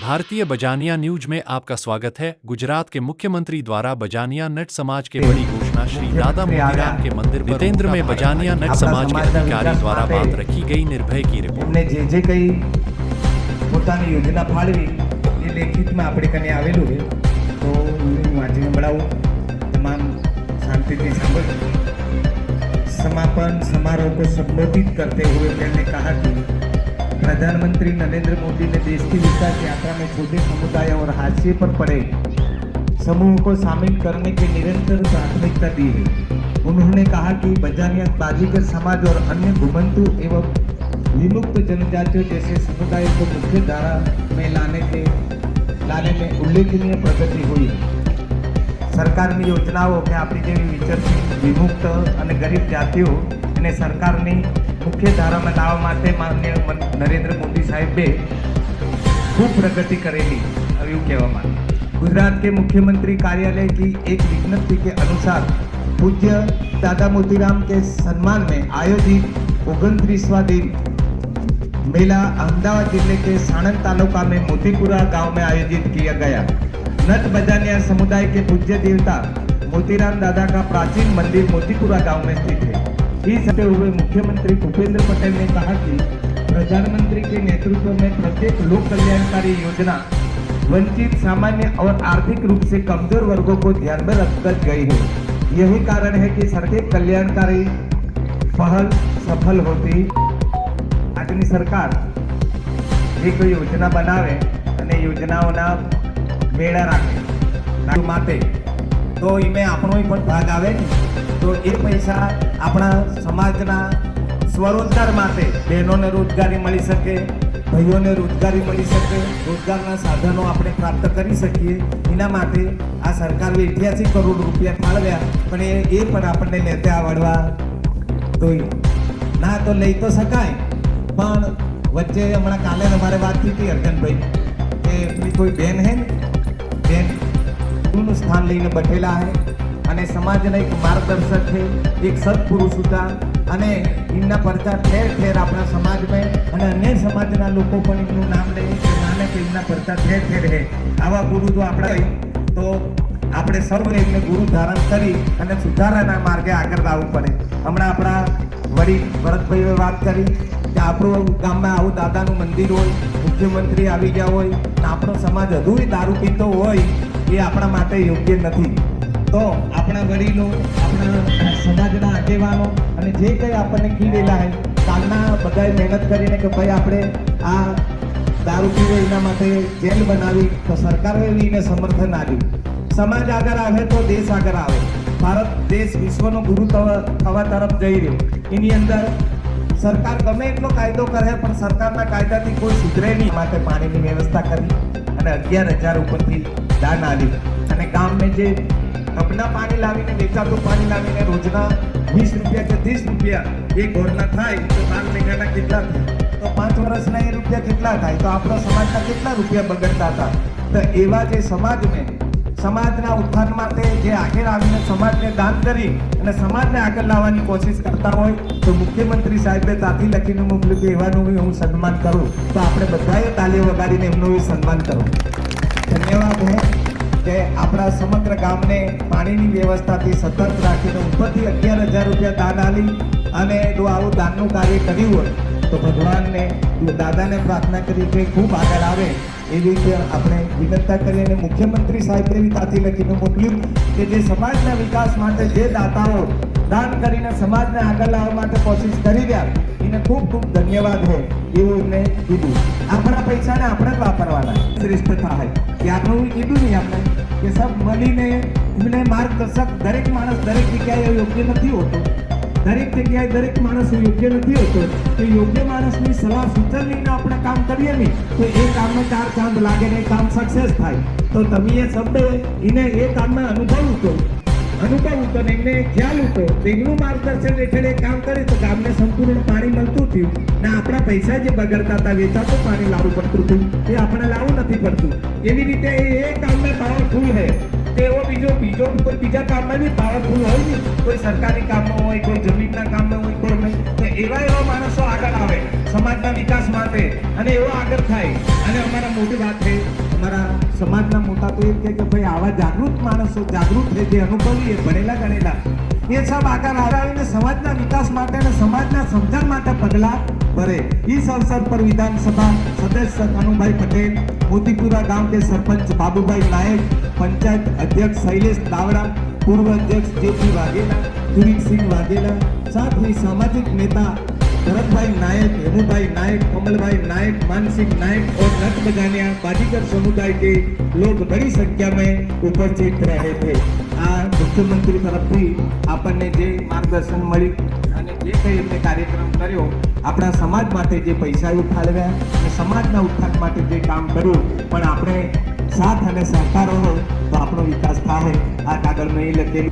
भारतीय बजानिया न्यूज में आपका स्वागत है। गुजरात के मुख्यमंत्री द्वारा बजानिया नट समाज के बड़ी घोषणा श्री दादा मोतीराम के मंदिर जितेंद्र में बजानिया नट समाज के अधिकारी द्वारा बात रखी गई। निर्भय की रिपोर्ट। जे कई પોતાની યોજના ફાળવી એ લેખિતમાં આપણે કને આવેલું છે, તો હું વાંચીને બળાવું, તમામ શાंतिથી સાંભળો। समापन समारोह को संबोधित करते हुए मैंने कहा कि प्रधानमंत्री नरेंद्र मोदी ने देश की विकास यात्रा में छोटे समुदाय और हाशिए पर पड़े समूहों को शामिल करने की निरंतर प्राथमिकता दी है। उन्होंने कहा कि बजानिया बाजीगर समाज और अन्य घुमंतु एवं विमुक्त जनजातियों जैसे समुदायों को मुख्य धारा में लाने में उल्लेखनीय प्रगति हुई है। सरकारनी योजनाओं के आपणी जेवी विचरती विमुक्त और गरीब जातिओ ने सरकारनी मुख्य धारा में लावा माटे माननीय नरेंद्र मोदी साहेबे खूब प्रगति करेली एवं कहेवामां। गुजरात के मुख्यमंत्री कार्यालय की एक विज्ञप्ति के अनुसार पूज्य दादा मोतीराम के सम्मान में आयोजित 29वां दिन मेला अहमदाबाद जिले के साणंद तालुका में मोतीपुरा गांव में आयोजित किया गया। नट बजानिया समुदाय के पूज्य देवता मोतीराम दादा का प्राचीन मंदिर मोतीपुरा गांव में स्थित है। इस हफ्ते हुए मुख्यमंत्री भूपेंद्र पटेल ने कहा कि प्रधानमंत्री के नेतृत्व में प्रत्येक लोक कल्याणकारी योजना वंचित, सामान्य और आर्थिक रूप से कमजोर वर्गों को ध्यान में रखकर गई है। यही कारण है कि सरकार कल्याणकारी पहल सफल होती। આજની સરકાર જે કોઈ યોજના બનાવે અને યોજનાઓના મેળા રાખે માટે તો એમાં આપણો પણ ભાગ આવે ને, તો એ પૈસા આપણા સમાજના સ્વરોજગાર માટે બહેનોને રોજગારી મળી શકે, ભાઈઓને રોજગારી મળી શકે, રોજગારના સાધનો આપણે પ્રાપ્ત કરી શકીએ। એના માટે આ સરકારે 88 કરોડ રૂપિયા ફાળવ્યા, પણ એ પણ આપણને લેતે આવડવા જોઈએ ના, તો લઈ તો શકાય, પણ વચ્ચે હમણાં કાલે અમારે વાત થઈ હતી અર્જનભાઈ કે એમની કોઈ બેન હે બેન નું સ્થાન લઈને બેઠેલા હે અને સમાજના એક માર્ગદર્શક છે, એક સત્પુરુષ હતા અને એમના પરચા ઠેર ઠેર આપણા સમાજમાં અને અન્ય સમાજના લોકો પણ એમનું નામ લે કે માને કે એમના પરચા ઠેર ઠેર હે। આવા ગુરુ જો આપણા તો આપણે સર્વે એમને ગુરુ ધારણ કરી અને સુધારાના માર્ગે આગળ આવવું પડે। હમણાં આપણા વડીલ ભરતભાઈએ વાત કરી કે આપણું ગામમાં આવું દાદાનું મંદિર હોય, મુખ્યમંત્રી આવી ગયા હોય ને આપણો સમાજ હજુય દારૂ પીતો હોય, એ આપણા માટે યોગ્ય નથી। તો આપણા વડીલો, આપણા સમાજના આગેવાનો અને જે કંઈ આપણને કીધેલા હોય, કાલના બધાએ મહેનત કરીને કે ભાઈ આપણે આ દારૂ પીવે એના માટે જેલ બનાવી, તો સરકારે એને સમર્થન આપ્યું। સમાજ આગળ આવે તો દેશ આગળ આવે। ભારત દેશ વિશ્વનો ગુરુ થવા તરફ જઈ રહ્યો। એની અંદર सरकार गमे એટલો કાયદો કરે પણ સરકારના કાયદાથી કોઈ સુધરે નહીં, માટે પાણીની વ્યવસ્થા કરી અને 11,000 ઉપરથી દાન આપ્યું અને ગામમાં જે કપના પાણી લાવીને વેચાતું પાણી લાવીને રોજના 20 રૂપિયા કે 30 રૂપિયા એક ઘરના થાય તો 12 મહિનાના કેટલા થાય, તો 5 વર્ષના એ રૂપિયા કેટલા થાય, તો આપણા સમાજના કેટલા રૂપિયા બગડતા હતા। તો એવા જે સમાજના ઉત્થાન માટે જે આગળ આવીને સમાજને દાન કરી અને સમાજને આગળ લાવવાની કોશિશ કરતા હોય તો મુખ્યમંત્રી સાહેબે ત્યાંથી લખીને મોકલ્યું કે એવાનું હું સન્માન કરું, તો આપણે બધાએ તાલીઓ વગાડીને એમનું સન્માન કરું। ધન્યવાદ હે કે આપણા સમગ્ર ગામને પાણીની વ્યવસ્થાથી સતર્ક રાખીને ઉપરથી 11,000 રૂપિયા દાન આલી અને જો આવું દાનનું કાર્ય કર્યું હોય તો ભગવાનને દાદાને પ્રાર્થના કરી કે ખૂબ આગળ આવે એવી રીતે આપણે વિનંતી કરી અને મુખ્યમંત્રી સાહેબે બી ત્યાંથી લખીને મોકલ્યું કે જે સમાજના વિકાસ માટે જે દાતાઓ દાન કરીને સમાજને આગળ લાવવા માટે કોશિશ કરી રહ્યા એને ખૂબ ખૂબ ધન્યવાદ હોય એવું એમને કીધું। આપણા પૈસાને આપણે જ વાપરવાના, શ્રેષ્ઠ થાય ત્યારનું કીધું નહીં આપણે કે સબ મળીને એમને માર્ગદર્શક દરેક માણસ દરેક જગ્યાએ યોગ્ય નથી હોતો, દરેક જગ્યાએ દરેક માણસ યોગ્ય નથી હોતો, તો યોગ્ય માણસની સલાહ સૂચન લઈને આપણે કામ કરીએ ને તો એ કામમાં 4 ચાંદ લાગે ને કામ સક્સેસ થાય। તો તમે એ શબ્દ એને એ કામમાં અનુભવ્યું તો ને એમને ખ્યાલ હતો તો એમનું માર્ગદર્શન હેઠળ કામ કરે તો ગામને સંપૂર્ણ પાણી મળતું થયું ને આપણા પૈસા જે બગડતા હતા વેચાતું પાણી લાવવું પડતું હતું એ આપણે લાવવું નથી પડતું। એવી રીતે એ કામમાં પાવરફુલ છે, તેવો બીજો કોઈ બીજા કામમાં બી પાવરફુલ હોય ને, કોઈ સરકારી કામમાં હોય, કોઈ જમીનના કામમાં હોય, કોઈ નહીં, તો એવા માણસો આગળ આવે સમાજના વિકાસ માટે અને એવો આગળ થાય. અને અમારા મોટી વાત છે, અમારા સમાજના મોટા તો એ કહે કે ભાઈ આવા જાગૃત માણસો, જાગૃત છે, જે અનુભવી, એ ભણેલા ગણેલા, એ સબ આગળ આવીને સમાજના વિકાસ માટે અને સમાજના સમજણ માટે પગલાં ભરે. इस अवसर पर विधानसभा सदस्य कनुभाई पटेल, मोतीपुरा गांव के सरपंच बाबूभाई नायक, पंचायत अध्यक्ष शैलेश दावड़ा, पूर्व अध्यक्ष जेपी वाघेला, सुरीत सिंह वाघेला, साथ ही सामाजिक नेता भरतभाई नायक, हेमूभाई नायक, कमलभाई नायक, मानसिंह नायक और नट बजानिया बाजीगर समुदाय के लोग बड़ी संख्या में उपस्थित रहे थे. આ મુખ્યમંત્રી તરફથી આપણને જે માર્ગદર્શન મળ્યું અને જે કંઈ એમને કાર્યક્રમ કર્યો, આપણા સમાજ માટે જે પૈસા ઉઠાવ્યા અને સમાજના ઉત્થાન માટે જે કામ કર્યું, પણ આપણે સાથ અને સહકાર હોય તો આપણો વિકાસ થાય. આ કાગળમાં એ લખેલું